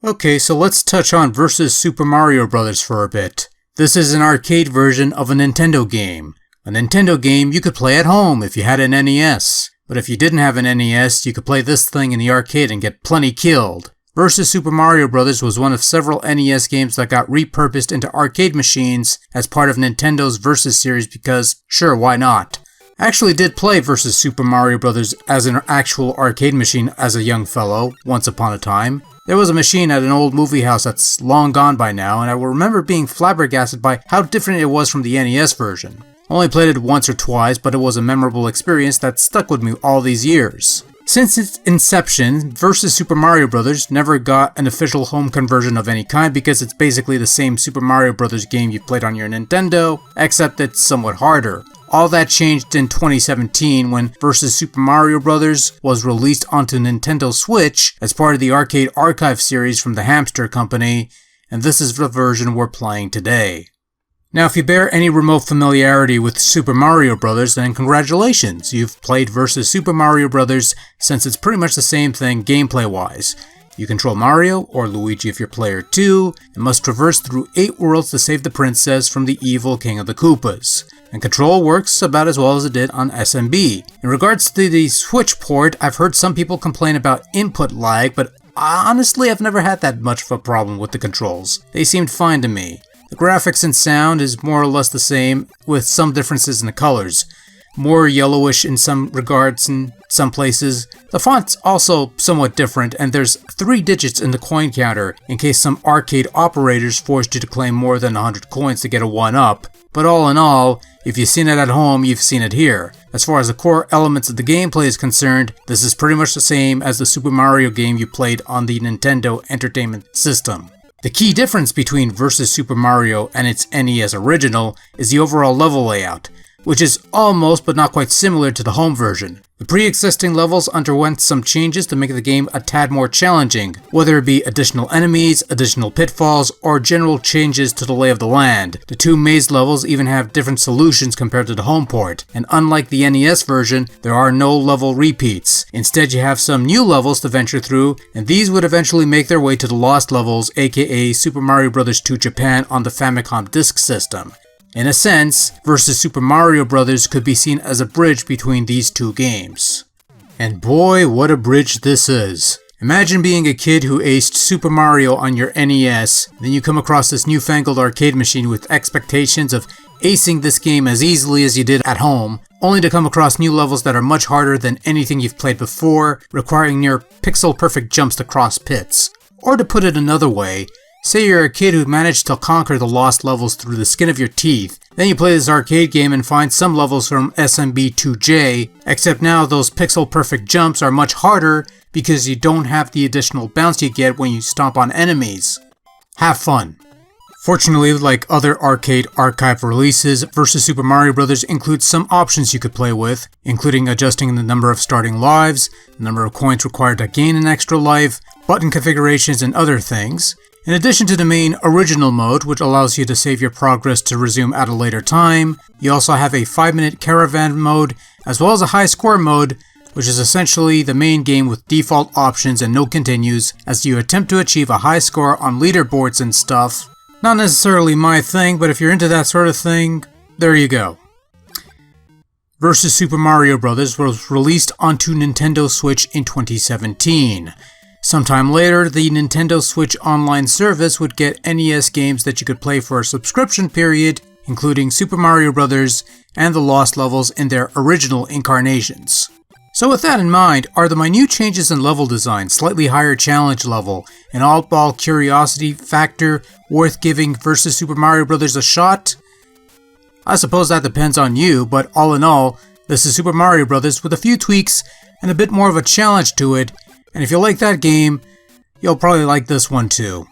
Okay, so let's touch on Versus Super Mario Bros. For a bit. This is an arcade version of a Nintendo game. A Nintendo game you could play at home if you had an NES. But if you didn't have an NES, you could play this thing in the arcade and get plenty killed. Versus Super Mario Bros. Was one of several NES games that got repurposed into arcade machines as part of Nintendo's Versus series because, sure, why not? I actually did play Versus Super Mario Bros. As an actual arcade machine as a young fellow, once upon a time. There was a machine at an old movie house that's long gone by now, and I will remember being flabbergasted by how different it was from the NES version. Only played it once or twice, but it was a memorable experience that stuck with me all these years. Since its inception, Versus Super Mario Bros. Never got an official home conversion of any kind because it's basically the same Super Mario Bros. Game you played on your Nintendo, except it's somewhat harder. All that changed in 2017 when Versus Super Mario Bros. Was released onto Nintendo Switch as part of the Arcade Archive series from the Hamster Company, and this is the version we're playing today. Now, if you bear any remote familiarity with Super Mario Bros., then congratulations, you've played Versus Super Mario Bros. Since it's pretty much the same thing gameplay-wise. You control Mario, or Luigi if you're player 2, and must traverse through 8 worlds to save the princess from the evil King of the Koopas. And control works about as well as it did on SMB. In regards to the Switch port, I've heard some people complain about input lag, but honestly I've never had that much of a problem with the controls. They seemed fine to me. The graphics and sound is more or less the same, with some differences in the colors. More yellowish in some regards in some places. The font's also somewhat different, and there's 3 digits in the coin counter in case some arcade operators forced you to claim more than 100 coins to get a 1-up. But all in all, if you've seen it at home, you've seen it here. As far as the core elements of the gameplay is concerned, this is pretty much the same as the Super Mario game you played on the Nintendo Entertainment System. The key difference between Versus Super Mario and its NES original is the overall level layout, which is almost but not quite similar to the home version. The pre-existing levels underwent some changes to make the game a tad more challenging, whether it be additional enemies, additional pitfalls, or general changes to the lay of the land. The 2 maze levels even have different solutions compared to the home port, and unlike the NES version, there are no level repeats. Instead, you have some new levels to venture through, and these would eventually make their way to the Lost Levels, aka Super Mario Bros. 2 Japan on the Famicom Disk System. In a sense, Versus Super Mario Bros. Could be seen as a bridge between these 2 games. And boy, what a bridge this is. Imagine being a kid who aced Super Mario on your NES, then you come across this newfangled arcade machine with expectations of acing this game as easily as you did at home, only to come across new levels that are much harder than anything you've played before, requiring near pixel-perfect jumps to cross pits. Or to put it another way, say you're a kid who managed to conquer the lost levels through the skin of your teeth, then you play this arcade game and find some levels from SMB2J, except now those pixel-perfect jumps are much harder because you don't have the additional bounce you get when you stomp on enemies. Have fun. Fortunately, like other Arcade Archive releases, Versus Super Mario Bros. Includes some options you could play with, including adjusting the number of starting lives, the number of coins required to gain an extra life, button configurations, and other things. In addition to the main original mode, which allows you to save your progress to resume at a later time, you also have a 5-minute caravan mode, as well as a high score mode, which is essentially the main game with default options and no continues, as you attempt to achieve a high score on leaderboards and stuff. Not necessarily my thing, but if you're into that sort of thing, there you go. Versus Super Mario Bros. Was released onto Nintendo Switch in 2017. Sometime later, the Nintendo Switch Online service would get NES games that you could play for a subscription period, including Super Mario Bros. And the Lost Levels in their original incarnations. So with that in mind, are the minute changes in level design, slightly higher challenge level, and oddball curiosity factor worth giving Versus Super Mario Bros. A shot? I suppose that depends on you, but all in all, this is Super Mario Bros. With a few tweaks and a bit more of a challenge to it. And if you like that game, you'll probably like this one too.